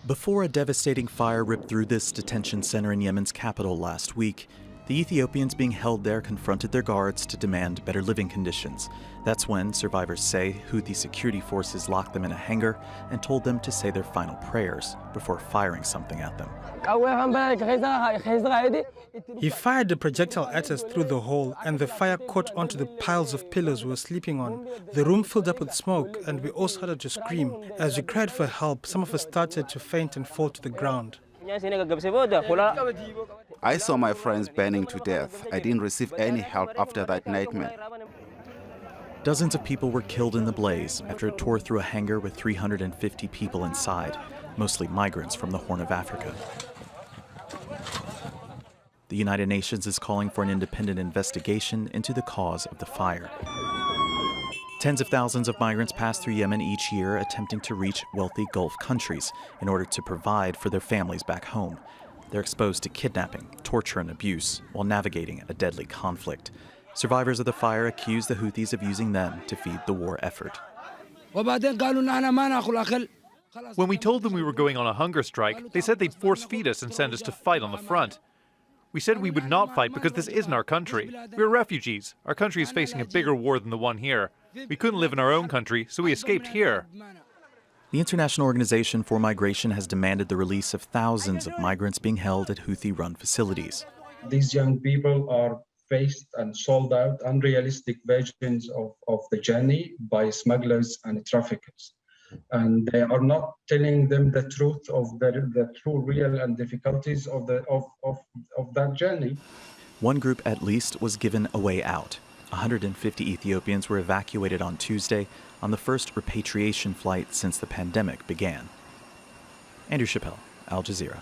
Before a devastating fire ripped through this detention center in Yemen's capital last week, the Ethiopians being held there confronted their guards to demand better living conditions. That's when, survivors say, Houthi security forces locked them in a hangar and told them to say their final prayers before firing something at them. He fired a projectile at us through the hole, and the fire caught onto the piles of pillows we were sleeping on. The room filled up with smoke, and we all started to scream. As we cried for help, some of us started to faint and fall to the ground. I saw my friends burning to death. I didn't receive any help after that nightmare. Dozens of people were killed in the blaze after it tore through a hangar with 350 people inside, mostly migrants from the Horn of Africa. The United Nations is calling for an independent investigation into the cause of the fire. Tens of thousands of migrants pass through Yemen each year, attempting to reach wealthy Gulf countries in order to provide for their families back home. They're exposed to kidnapping, torture, and abuse while navigating a deadly conflict. Survivors of the fire accuse the Houthis of using them to feed the war effort. When we told them we were going on a hunger strike, they said they'd force feed us and send us to fight on the front. We said we would not fight because this isn't our country. We're refugees. Our country is facing a bigger war than the one here. We couldn't live in our own country, so we escaped here. The International Organization for Migration has demanded the release of thousands of migrants being held at Houthi-run facilities. These young people are faced and sold out unrealistic versions of the journey by smugglers and traffickers. And they are not telling them the truth of the true, real, and difficulties of that journey. One group, at least, was given a way out. 150 Ethiopians were evacuated on Tuesday on the first repatriation flight since the pandemic began. Chappelle, Al Jazeera.